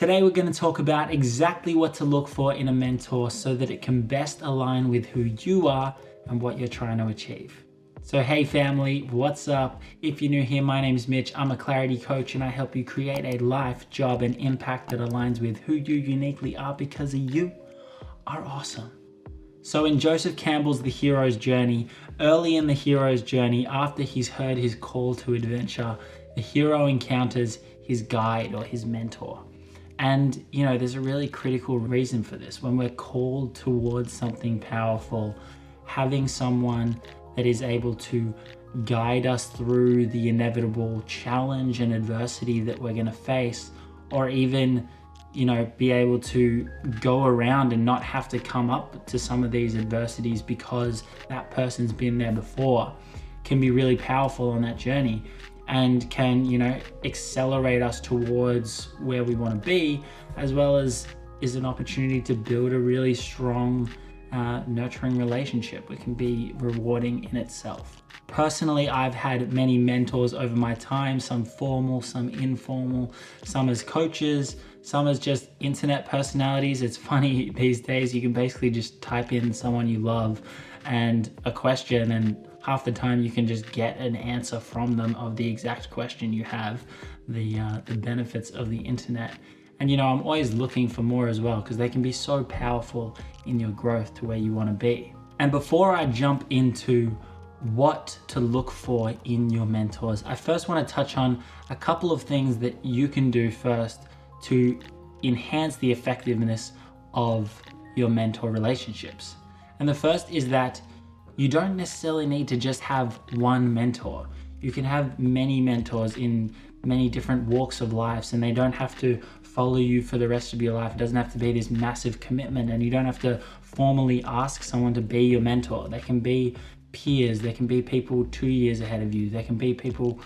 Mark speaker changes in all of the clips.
Speaker 1: Today we're going to talk about exactly what to look for in a mentor so that it can best align with who you are and what you're trying to achieve. So hey family, what's up? If you're new here, my name's Mitch. I'm a clarity coach and I help you create a life, job, and impact that aligns with who you uniquely are because you are awesome. So in Joseph Campbell's The Hero's Journey, early in the hero's journey, after he's heard his call to adventure, the hero encounters his guide or his mentor. And, there's a really critical reason for this. When we're called towards something powerful, having someone that is able to guide us through the inevitable challenge and adversity that we're going to face, or even, be able to go around and not have to come up to some of these adversities because that person's been there before, can be really powerful on that journey. And can, accelerate us towards where we want to be, as well as is an opportunity to build a really strong, nurturing relationship. It can be rewarding in itself. Personally, I've had many mentors over my time, some formal, some informal, some as coaches, some as just internet personalities. It's funny these days, you can basically just type in someone you love and a question, and half the time you can just get an answer from them of the exact question you have, the benefits of the internet. And I'm always looking for more as well, because they can be so powerful in your growth to where you want to be. And before I jump into what to look for in your mentors, I first want to touch on a couple of things that you can do first to enhance the effectiveness of your mentor relationships. And the first is that you don't necessarily need to just have one mentor. You can have many mentors in many different walks of life, and they don't have to follow you for the rest of your life. It doesn't have to be this massive commitment, and you don't have to formally ask someone to be your mentor. They can be peers. They can be people 2 years ahead of you. They can be people,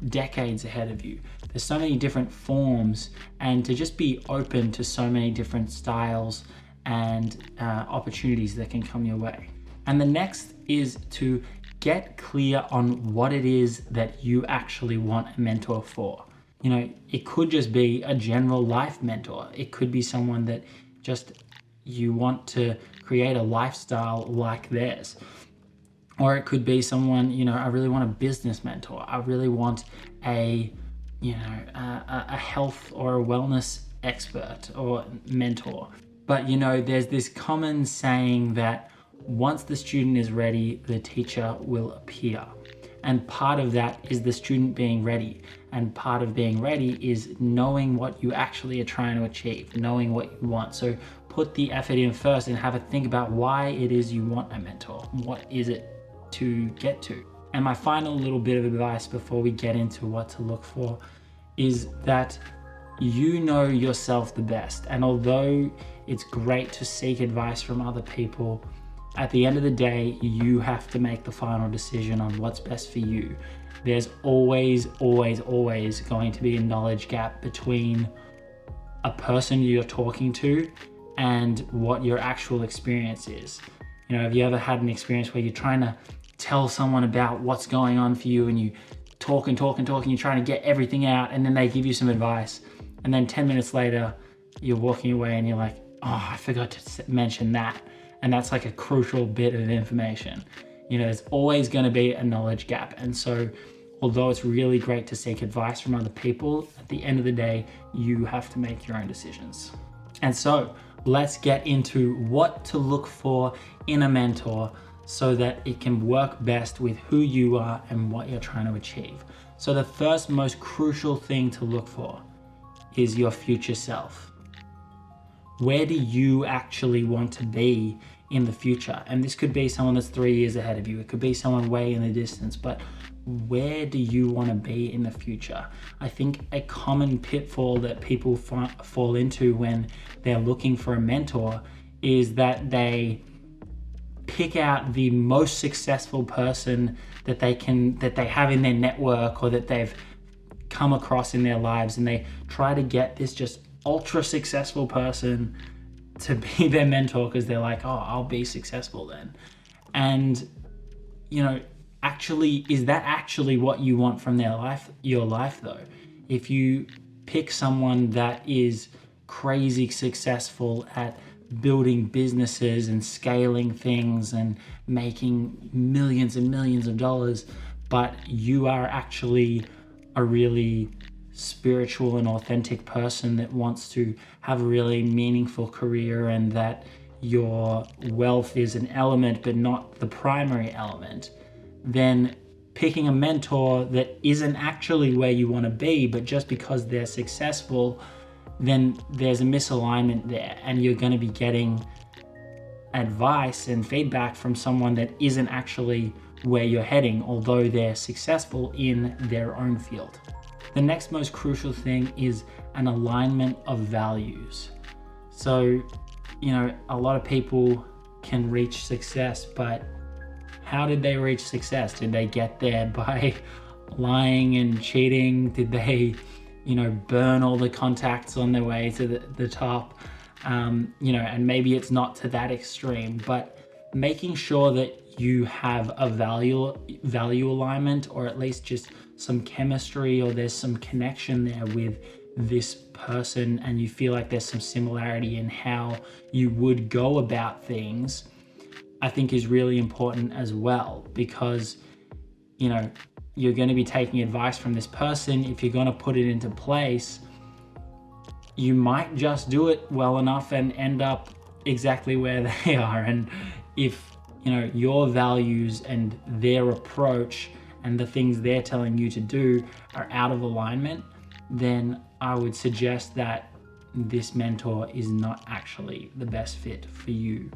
Speaker 1: decades ahead of you. There's so many different forms, and to just be open to so many different styles and opportunities that can come your way. And the next is to get clear on what it is that you actually want a mentor for. It could just be a general life mentor. It could be someone that just you want to create a lifestyle like theirs. Or it could be someone, I really want a business mentor. I really want a health or a wellness expert or mentor. But, there's this common saying that once the student is ready, the teacher will appear. And part of that is the student being ready. And part of being ready is knowing what you actually are trying to achieve, knowing what you want. So put the effort in first and have a think about why it is you want a mentor. What is it to get to? And my final little bit of advice before we get into what to look for is that you know yourself the best. And although it's great to seek advice from other people, at the end of the day, you have to make the final decision on what's best for you. There's always, always, always going to be a knowledge gap between a person you're talking to and what your actual experience is. Have you ever had an experience where you're trying to tell someone about what's going on for you, and you talk and talk and talk, and you're trying to get everything out, and then they give you some advice, and then 10 minutes later, you're walking away and you're like, oh, I forgot to mention that. And that's like a crucial bit of information. There's always going to be a knowledge gap. And so although it's really great to seek advice from other people, at the end of the day, you have to make your own decisions. And so let's get into what to look for in a mentor so that it can work best with who you are and what you're trying to achieve. So the first most crucial thing to look for is your future self. Where do you actually want to be in the future? And this could be someone that's 3 years ahead of you. It could be someone way in the distance, but where do you want to be in the future? I think a common pitfall that people fall into when they're looking for a mentor is that they pick out the most successful person that they have in their network or that they've come across in their lives, and they try to get this just ultra successful person to be their mentor because they're like, oh, I'll be successful then. And actually, is that actually what you want from your life though? If you pick someone that is crazy successful at building businesses and scaling things and making millions and millions of dollars, but you are actually a really spiritual and authentic person that wants to have a really meaningful career, and that your wealth is an element but not the primary element, then picking a mentor that isn't actually where you want to be, but just because they're successful, then there's a misalignment there, and you're going to be getting advice and feedback from someone that isn't actually where you're heading, although they're successful in their own field. The next most crucial thing is an alignment of values. So, a lot of people can reach success, but how did they reach success? Did they get there by lying and cheating? Did they, burn all the contacts on their way to the top? And maybe it's not to that extreme, but making sure that you have a value alignment, or at least just some chemistry, or there's some connection there with this person, and you feel like there's some similarity in how you would go about things, I think is really important as well, because you're going to be taking advice from this person. If you're going to put it into place, you might just do it well enough and end up exactly where they are. And if your values and their approach and the things they're telling you to do are out of alignment, then I would suggest that this mentor is not actually the best fit for you.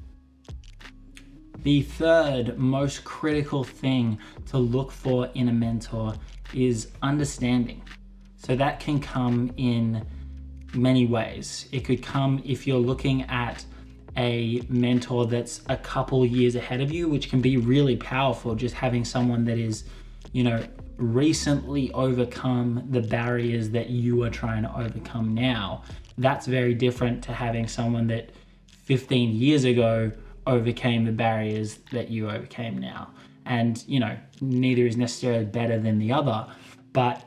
Speaker 1: The third most critical thing to look for in a mentor is understanding. So that can come in many ways. It could come if you're looking at a mentor that's a couple years ahead of you, which can be really powerful, just having someone that is, recently overcome the barriers that you are trying to overcome now. That's very different to having someone that 15 years ago overcame the barriers that you overcame now. And, neither is necessarily better than the other, but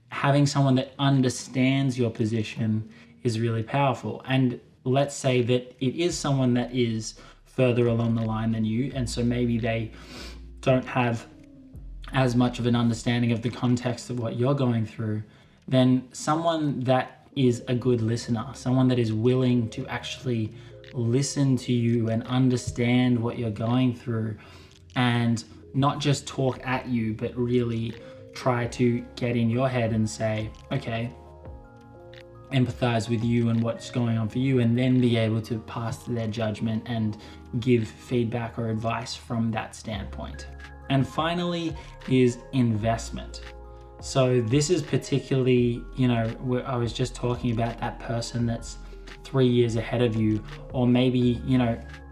Speaker 1: having someone that understands your position is really powerful. And let's say that it is someone that is further along the line than you, and so maybe they don't have as much of an understanding of the context of what you're going through, then someone that is a good listener, someone that is willing to actually listen to you and understand what you're going through, and not just talk at you, but really try to get in your head and say, okay, empathize with you and what's going on for you, and then be able to pass their judgment and give feedback or advice from that standpoint. And finally is investment. So this is particularly, where I was just talking about that person that's 3 years ahead of you, or maybe,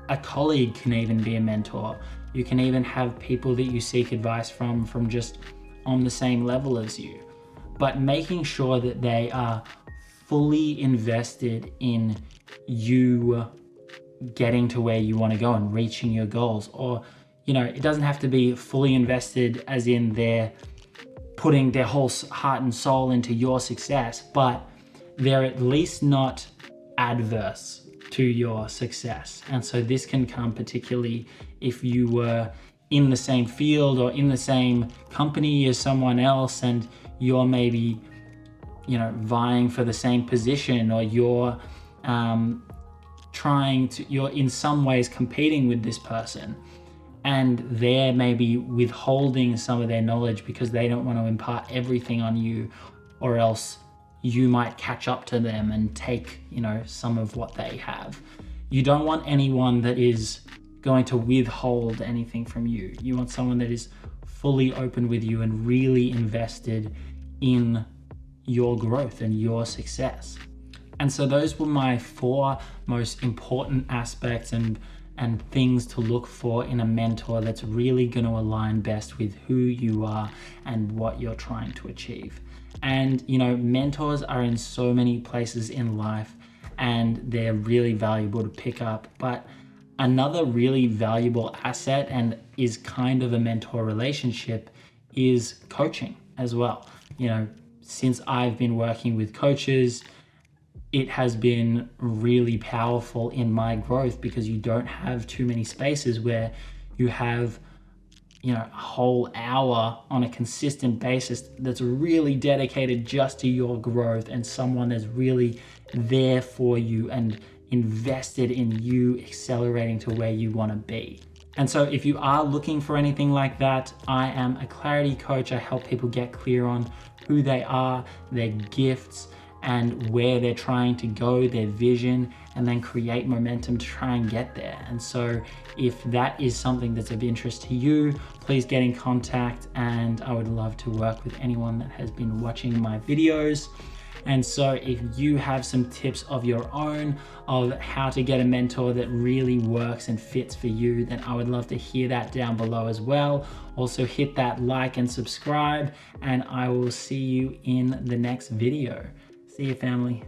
Speaker 1: a colleague can even be a mentor. You can even have people that you seek advice from just on the same level as you, but making sure that they are fully invested in you getting to where you want to go and reaching your goals. Or, it doesn't have to be fully invested as in they're putting their whole heart and soul into your success, but they're at least not adverse to your success. And so this can come particularly if you were in the same field or in the same company as someone else, and you're maybe, vying for the same position, or you're you're in some ways competing with this person, and they're maybe withholding some of their knowledge because they don't want to impart everything on you, or else you might catch up to them and take, some of what they have. You don't want anyone that is going to withhold anything from you. You want someone that is fully open with you and really invested in your growth and your success. And so those were my 4 most important aspects and things to look for in a mentor that's really going to align best with who you are and what you're trying to achieve. And, mentors are in so many places in life, and they're really valuable to pick up. But another really valuable asset, and is kind of a mentor relationship, is coaching as well. since I've been working with coaches, it has been really powerful in my growth, because you don't have too many spaces where you have, a whole hour on a consistent basis that's really dedicated just to your growth, and someone that's really there for you and invested in you accelerating to where you want to be. And so if you are looking for anything like that, I am a clarity coach. I help people get clear on who they are, their gifts, and where they're trying to go, their vision, and then create momentum to try and get there. And so if that is something that's of interest to you, please get in contact, and I would love to work with anyone that has been watching my videos. And so if you have some tips of your own of how to get a mentor that really works and fits for you, then I would love to hear that down below as well. Also hit that like and subscribe, and I will see you in the next video. See you, family.